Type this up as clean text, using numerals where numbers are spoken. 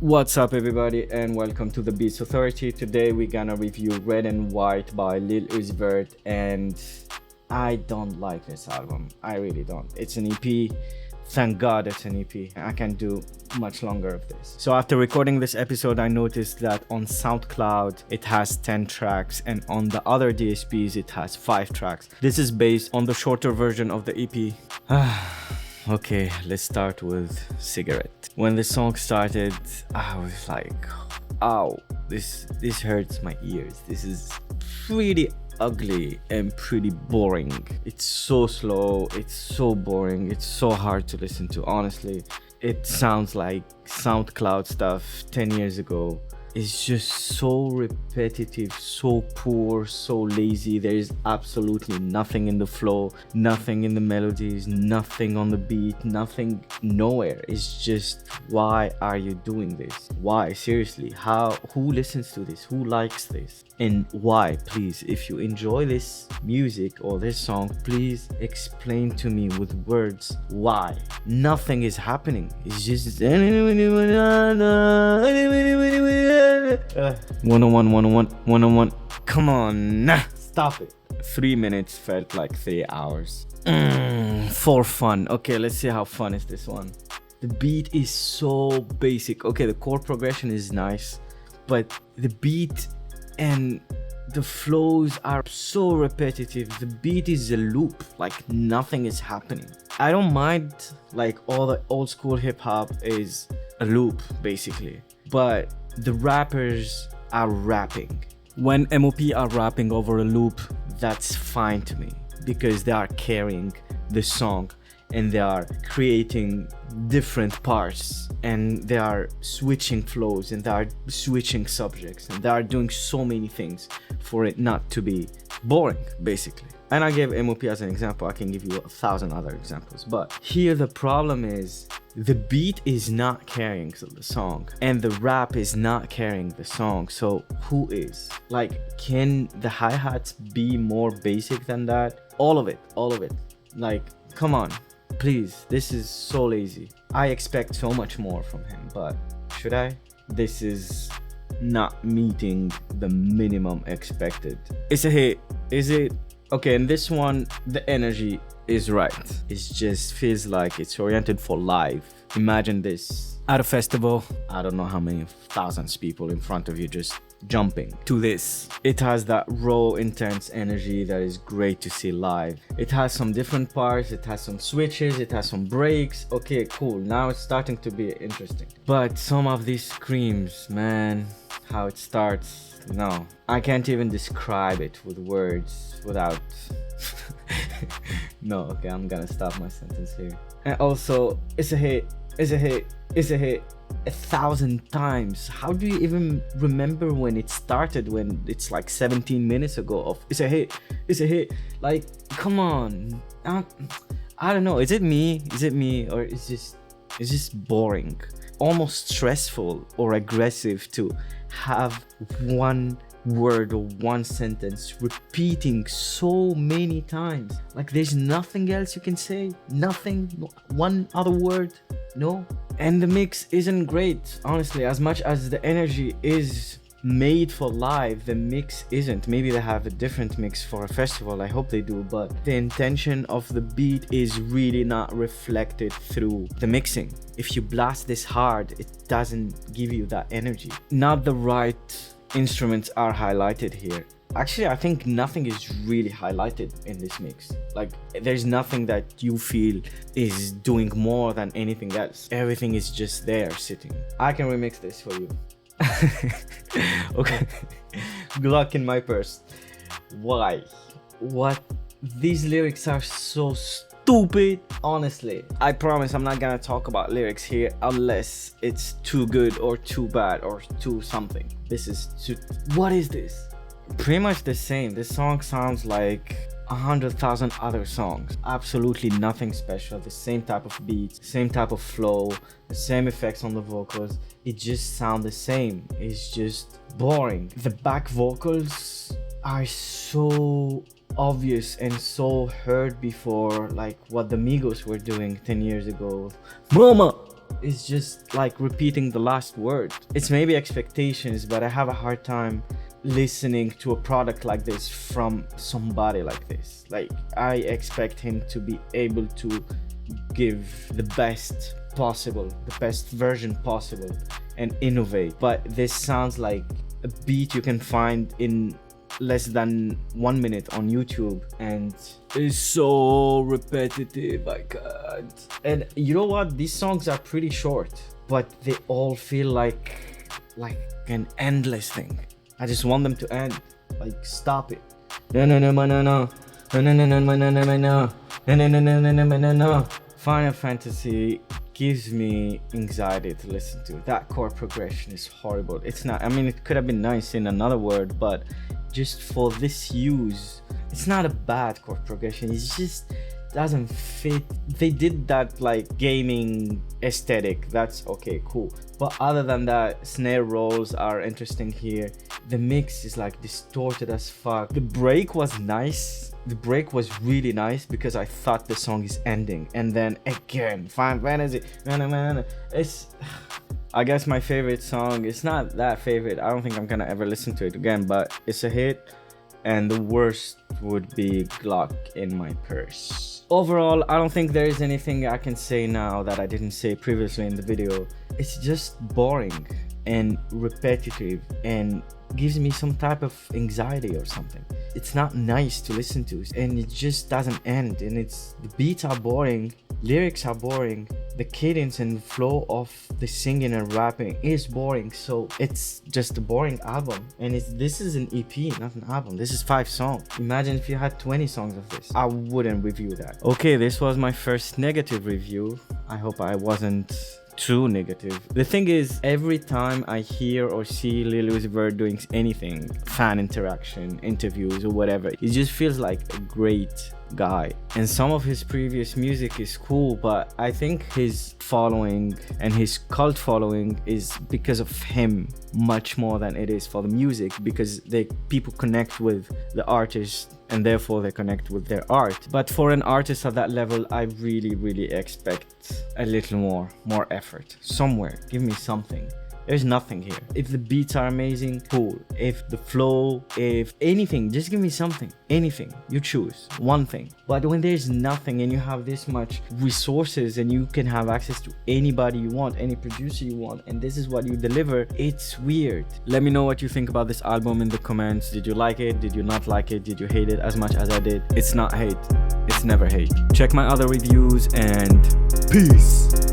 What's up everybody and welcome to the Beats Authority. Today we're gonna review Red and White by Lil Uzi Vert, and I don't like this album. I really don't. It's an EP. Thank God it's an EP. I can't do much longer of this. So after recording this episode, I noticed that on SoundCloud it has 10 tracks and on the other DSPs it has 5 tracks. This is based on the shorter version of the EP. Okay, let's start with Cigarette. When the song started, I was like, ow, this hurts my ears. This is pretty ugly and pretty boring. It's so slow, it's so boring, it's so hard to listen to, honestly. It sounds like SoundCloud stuff 10 years ago. It's just so repetitive, so poor, so lazy. There is absolutely nothing in the flow, nothing in the melodies, nothing on the beat, nothing nowhere. It's just, why are you doing this? Why? Seriously, who listens to this? Who likes this? And why? Please, if you enjoy this music or this song, please explain to me with words why. Nothing is happening. It's just 101. Come on, stop it. 3 minutes felt like 3 hours. For fun. Okay, let's see how fun is this one. The beat is so basic. Okay, the chord progression is nice, but the beat and the flows are so repetitive. The beat is a loop, like nothing is happening. I don't mind, like, all the old school hip hop is a loop basically, but the rappers are rapping. When MOP are rapping over a loop, that's fine to me because they are carrying the song and they are creating different parts and they are switching flows and they are switching subjects and they are doing so many things for it not to be boring basically. And I gave MOP as an example. I can give you 1,000 other examples, but here the problem is the beat is not carrying the song and the rap is not carrying the song. So who is? Like, can the hi-hats be more basic than that? All of it. Like, come on, please. This is so lazy. I expect so much more from him, but should I? This is not meeting the minimum expected. It's a hit. Is it? Okay, in this one, the energy is right. It just feels like it's oriented for live. Imagine this at a festival. I don't know how many thousands people in front of you just jumping to this. It has that raw, intense energy that is great to see live. It has some different parts, it has some switches, it has some breaks. Okay, cool. Now it's starting to be interesting. But some of these screams, man, how it starts, no, I can't even describe it with words without no, okay, I'm gonna stop my sentence here. And also, it's a hit 1,000 times. How do you even remember when it started, when it's like 17 minutes ago of it's a hit? Like, come on. I don't know, is it me or it's just boring, almost stressful or aggressive to have one word or one sentence repeating so many times? Like, there's nothing else you can say, nothing, one other word, no. And the mix isn't great, honestly. As much as the energy is made for live, the mix isn't. Maybe they have a different mix for a festival, I hope they do, but the intention of the beat is really not reflected through the mixing. If you blast this hard, it doesn't give you that energy. Not the right instruments are highlighted here. Actually, I think nothing is really highlighted in this mix. Like, there's nothing that you feel is doing more than anything else. Everything is just there sitting. I can remix this for you. Okay. Glock in my purse. Why? What? These lyrics are so stupid. Honestly, I promise I'm not gonna talk about lyrics here unless it's too good or too bad or too something. This is too... What is this? Pretty much the same. This song sounds like 100,000 other songs. Absolutely nothing special. The same type of beats, same type of flow, the same effects on the vocals. It just sounds the same. It's just boring. The back vocals are so obvious and so heard before, like what the Migos were doing 10 years ago. Mama, is just like repeating the last word. It's maybe expectations, but I have a hard time listening to a product like this from somebody like this. Like, I expect him to be able to give the best possible, the best version possible, and innovate. But this sounds like a beat you can find in less than 1 minute on YouTube, and it's so repetitive. I can't. And you know what? These songs are pretty short, but they all feel like an endless thing. I just want them to end. Like, stop it. No. Final Fantasy gives me anxiety to listen to. That chord progression is horrible. It's not, I mean, it could have been nice in another word, but just for this use, it's not a bad chord progression. It just doesn't fit. They did that like gaming aesthetic. That's okay, cool. But other than that, snare rolls are interesting here. The mix is like distorted as fuck. The break was nice. The break was really nice because I thought the song is ending, and then again, Final Fantasy. It's, I guess my favorite song. It's not that favorite. I don't think I'm gonna ever listen to it again, but it's a hit. And the worst would be Glock in my purse. Overall, I don't think there is anything I can say now that I didn't say previously in the video. It's just boring and repetitive and gives me some type of anxiety or something. It's not nice to listen to, and it just doesn't end. And the beats are boring, lyrics are boring, the cadence and flow of the singing and rapping is boring. So it's just a boring album. And this is an EP, not an album. This is 5 songs. Imagine if you had 20 songs of this. I wouldn't review that. Okay, this was my first negative review. I hope I wasn't too negative. The thing is, every time I hear or see Lil Uzi Vert doing anything, fan interaction, interviews or whatever, it just feels like a great guy. And some of his previous music is cool, but I think his following and his cult following is because of him much more than it is for the music, because people connect with the artist and therefore they connect with their art. But for an artist at that level, I really expect a little more effort somewhere. Give me something. There's nothing here. If the beats are amazing, cool. If the flow, if anything, just give me something. Anything. You choose one thing. But when there's nothing and you have this much resources and you can have access to anybody you want, any producer you want, and this is what you deliver, it's weird. Let me know what you think about this album in the comments. Did you like it? Did you not like it? Did you hate it as much as I did? It's not hate. It's never hate. Check my other reviews and peace.